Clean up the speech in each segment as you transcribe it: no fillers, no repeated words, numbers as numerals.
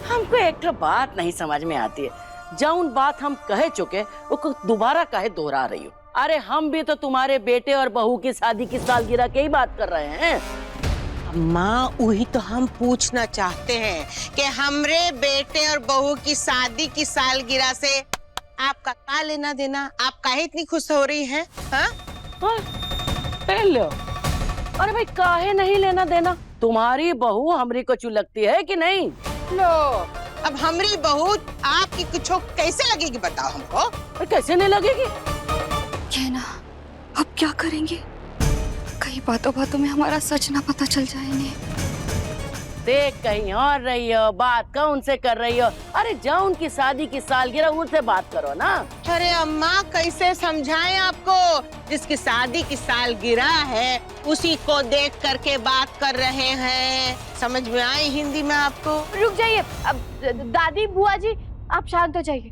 हमको एक तो बात नहीं समझ में आती है, जौन बात हम कह चुके वो दोबारा काहे दोहरा रही हो? अरे हम भी तो तुम्हारे बेटे और बहू की शादी की सालगिरह की ही बात कर रहे हैं। माँ वही तो हम पूछना चाहते हैं कि हमरे बेटे और बहू की शादी की सालगिरह से आपका क्या लेना देना? आप काहे इतनी खुश हो रही हैं? हाँ? लो। अरे भाई काहे नहीं लेना देना? तुम्हारी बहू हमरी को लगती है कि नहीं? लो, अब हमरी बहू आपकी कुछ कैसे लगेगी बताओ हमको? अरे कैसे नहीं लगेगी? कहना अब क्या करेंगे? कई बातों बातों में हमारा सच ना पता चल जाए इन्हें। देख कहीं और रही हो, बात कौन से कर रही हो? अरे जाओ उनकी शादी की सालगिरह उनसे बात करो ना। अरे अम्मा कैसे समझाएं आपको? जिसकी शादी की सालगिरह है उसी को देख करके बात कर रहे हैं। समझ में आई हिंदी में आपको? रुक जाइए, अब दादी बुआ जी आप शांत हो जाइए,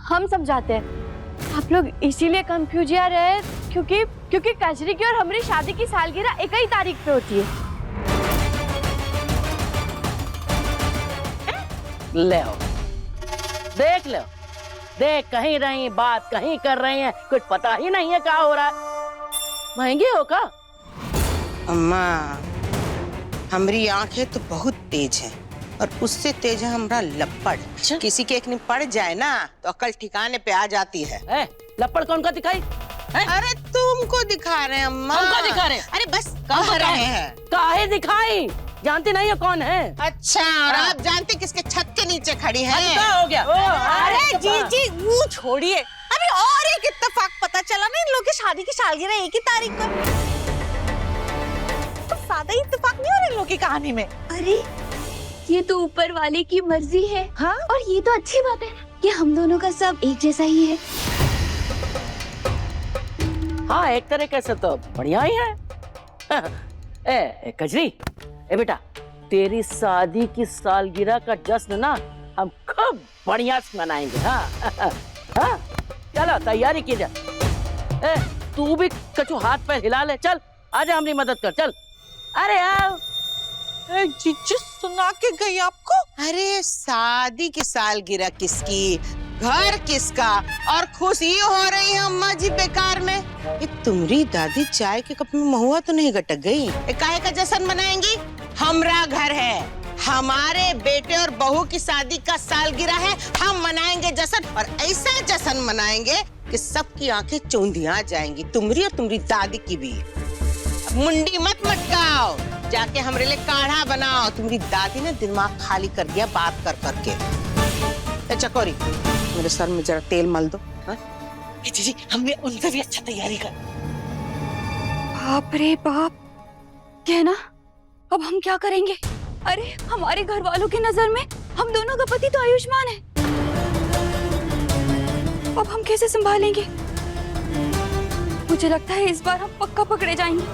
हम समझाते हैं। आप लोग इसीलिए कंफ्यूज रहे क्योंकि कजरी की और हमारी शादी की सालगिरह एक ही तारीख पे होती है। ले आओ, देख लो, देख कहीं रही बात कहीं कर रही हैं, कुछ पता ही नहीं है क्या हो रहा है। महंगे हो का? अम्मा हमारी आंखें तो बहुत तेज हैं और उससे तेज है हमारा लपड़। किसी के एक ने पड़ जाए ना तो अकल ठिकाने पे आ जाती है। लपड़ कौन का दिखाई? अरे तुमको दिखा रहे हैं अम्मा। हमको दिखा रहे? अरे बस कह रहे हैं। काहे दिखाई? जानती नहीं हो कौन है? अच्छा, और आप जानते किसके छत के नीचे खड़ी हैं? क्या हो गया? अरे जी वो छोड़िए, अभी और एक इत्तेफाक पता चला ना इन लोगों की शादी की सालगिरह एक ही तारीख को। तो सादा इत्तेफाक नहीं हो रहा इन लोगों की कहानी में। अरे ये तो ऊपर वाले की मर्जी है। हाँ? और ये तो अच्छी बात है कि हम दोनों का सब एक जैसा ही है। हाँ एक तरीके से तो बढ़िया ही है। ए कजरी, ए बेटा तेरी शादी की सालगिरह का जश्न ना हम खूब बढ़िया से मनाएंगे। हाँ हाँ चलो तैयारी की जाए। तू भी कछु हाथ पैर हिला ले, चल आजा हमारी मदद कर, चल। अरे आओ। जीजू सुना के गई आपको? अरे शादी की सालगिरह किसकी, घर किसका, और खुशी हो रही है अम्मा जी बेकार में। ये तुम्हारी दादी चाय के कप में महुआ तो नहीं गटक गई? काहे का जश्न मनाएंगी? हमरा घर है, हमारे बेटे और बहू की शादी का सालगिरह है, हम मनाएंगे जश्न। और ऐसा जश्न मनाएंगे कि सबकी आंखें चौंधिया जाएंगी, तुम्हारी और तुम्हारी दादी की भी। मुंडी मत मटकाओ, जाके हमरे लिए काढ़ा बनाओ। तुम्हारी दादी ने दिमाग खाली कर दिया बात कर करके। चकोरी मेरे सर में जरा तेल मल दो। जी हमने उनसे भी अच्छा तैयारी कर। बाप रे बाप, कहना अब हम क्या करेंगे? अरे हमारे घर वालों की नजर में हम दोनों का पति तो आयुष्मान है, अब हम कैसे संभालेंगे? मुझे लगता है इस बार हम पक्का पकड़े जाएंगे।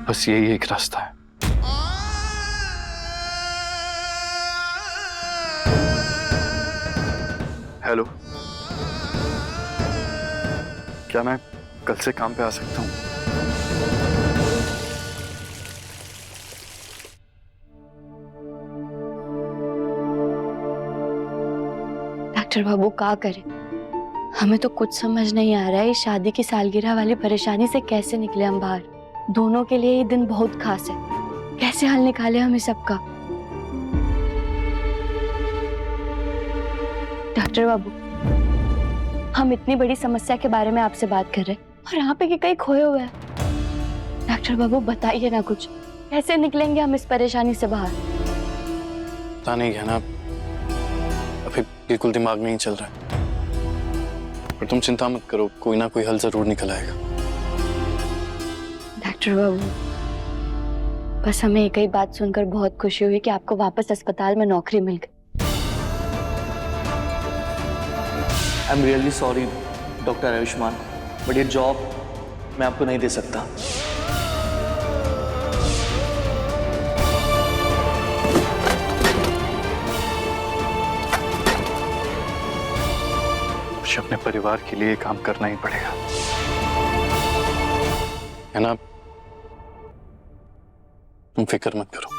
बस यही एक रास्ता है। हेलो, क्या मैं कल से काम पे आ सकता हूँ? डॉक्टर बाबू क्या करे? हमें तो कुछ समझ नहीं आ रहा है, शादी की सालगिरह वाली परेशानी से कैसे निकले हम बाहर। दोनों के लिए ये दिन बहुत खास है, कैसे हल निकाले हम इस सबका? डॉक्टर बाबू, हम इतनी बड़ी समस्या के बारे में आपसे बात कर रहे हैं और यहाँ पे कि कहीं खोए हुए हैं। डॉक्टर बाबू बताइए ना कुछ, कैसे निकलेंगे हम इस परेशानी से बाहर? पता नहीं कहना, अभी बिल्कुल दिमाग में नहीं चल रहा है। पर तुम चिंता मत करो, कोई ना कोई हल जरूर निकल आएगा। डॉक्टर बाबू, बस हमें एक ही बात सुनकर बहुत खुशी हुई कि आपको वापस अस्पताल में नौकरी मिल गई। I am really sorry doctor Ayushman, but ये जॉब मैं आपको नहीं दे सकता। मुझे अपने परिवार के लिए काम करना ही पड़ेगा, है ना? तुम फिक्र मत करो,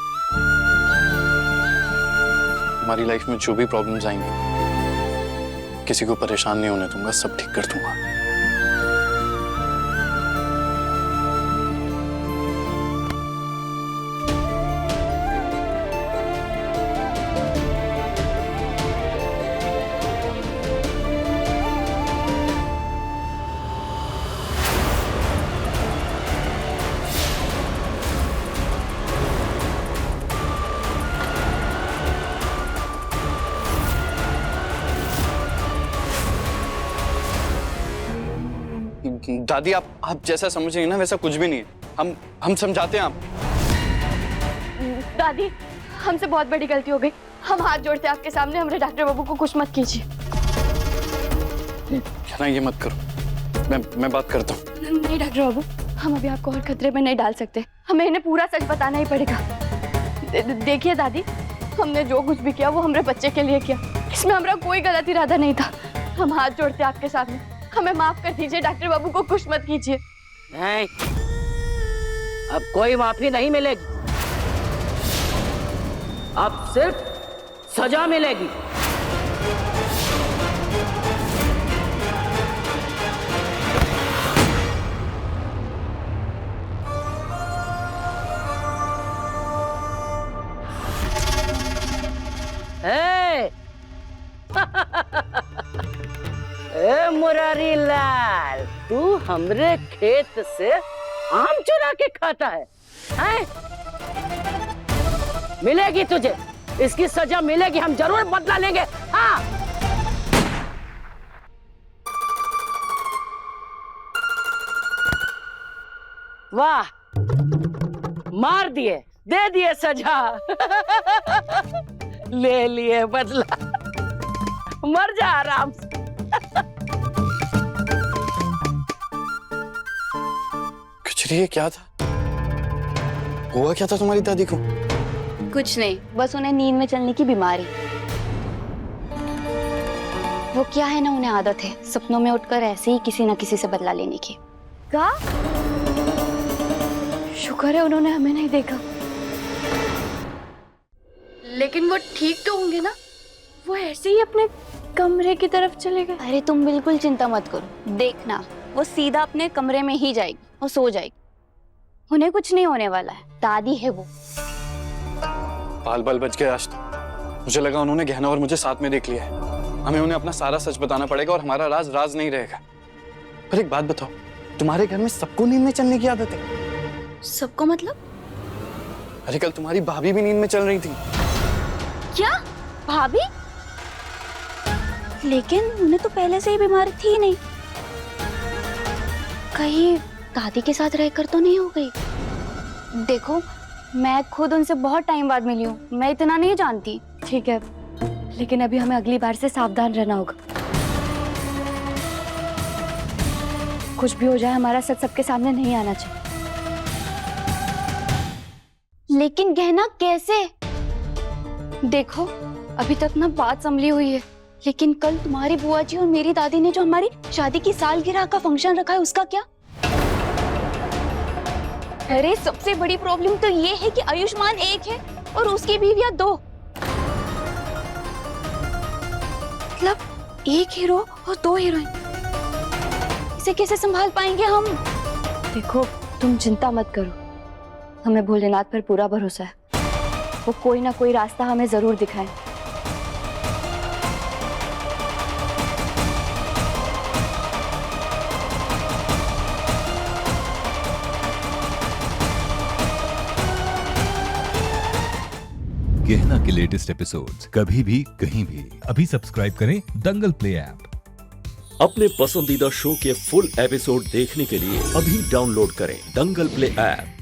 हमारी लाइफ में जो भी प्रॉब्लम्स आएंगी किसी को परेशान नहीं होने दूंगा, सब ठीक कर दूंगा। दादी, आप जैसा समझ रही हैं ना वैसा कुछ भी नहीं है। हम समझाते हैं आप। दादी, हमसे बहुत बड़ी गलती हो गई। हम हाथ जोड़ते आपके सामने, हमारे डॉक्टर बाबू को कुछ मत कीजिए। ना ये मत करो, मैं बात करता हूँ। नहीं डॉक्टर बाबू, हम अभी आपको और खतरे में नहीं डाल सकते, हमें इन्हें पूरा सच बताना ही पड़ेगा। देखिए दादी, हमने जो कुछ भी किया वो हमारे बच्चे के लिए किया, इसमें हमारा कोई गलत इरादा नहीं था। हम हाथ जोड़ते आपके सामने, हमें माफ कर दीजिए, डॉक्टर बाबू को कुछ मत कीजिए। नहीं, अब कोई माफी नहीं मिलेगी, अब सिर्फ सजा मिलेगी। ए मुरारी लाल, तू हमरे खेत से आम चुरा के खाता है, हैं? मिलेगी तुझे, इसकी सजा मिलेगी, हम जरूर बदला लेंगे। हाँ, वाह, मार दिए, दे दिए सजा। ले लिए बदला, मर जा आराम से। ये क्या था? हुआ क्या था तुम्हारी दादी को? कुछ नहीं, बस उन्हें नींद में चलने की बीमारी। वो क्या है ना, उन्हें आदत है सपनों में उठकर ऐसे ही किसी ना किसी से बदला लेने की। क्या? शुक्र है उन्होंने हमें नहीं देखा। लेकिन वो ठीक तो होंगे ना? वो ऐसे ही अपने कमरे की तरफ चले गए। अरे तुम बिल्कुल चिंता मत करो, देखना वो सीधा अपने कमरे में ही जाएगी और सो जाएगी, उन्हें कुछ नहीं होने वाला है, दादी है वो। बाल बाल बच गए आज तो। मुझे लगा उन्होंने गहना और मुझे साथ में देख लिया है। हमें उन्हें अपना सारा सच बताना पड़ेगा और हमारा राज राज नहीं रहेगा। पर एक बात बताओ, तुम्हारे घर में सबको नींद में चलने की आदत है? सबको मतलब? अरे कल तुम्हारी भाभी भी नींद में चल रही थी। क्या? भाभी? लेकिन उन्हें तो पहले से ही बीमारी थी ही नहीं। कहीं दादी के साथ रहकर तो नहीं हो गई? देखो, मैं खुद उनसे बहुत टाइम बाद मिली हूँ, मैं इतना नहीं जानती। ठीक है, लेकिन अभी हमें अगली बार से सावधान रहना होगा। कुछ भी हो जाए, हमारा सच सबके सामने नहीं आना चाहिए। लेकिन गहना कैसे? देखो, अभी तक ना बात संभली हुई है, लेकिन कल तुम्हारी बुआ जी और मेरी दादी ने जो हमारी शादी की सालगिरह का फंक्शन रखा है, उसका क्या? अरे सबसे बड़ी प्रॉब्लम तो ये है कि आयुष्मान एक है और उसकी बीवियां दो। मतलब एक हीरो और दो हीरोइन, इसे कैसे संभाल पाएंगे हम? देखो, तुम चिंता मत करो, हमें भोलेनाथ पर पूरा भरोसा है, वो कोई ना कोई रास्ता हमें जरूर दिखाए। गहना के लेटेस्ट एपिसोड्स कभी भी कहीं भी अभी सब्सक्राइब करें दंगल प्ले ऐप। अपने पसंदीदा शो के फुल एपिसोड देखने के लिए अभी डाउनलोड करें दंगल प्ले ऐप।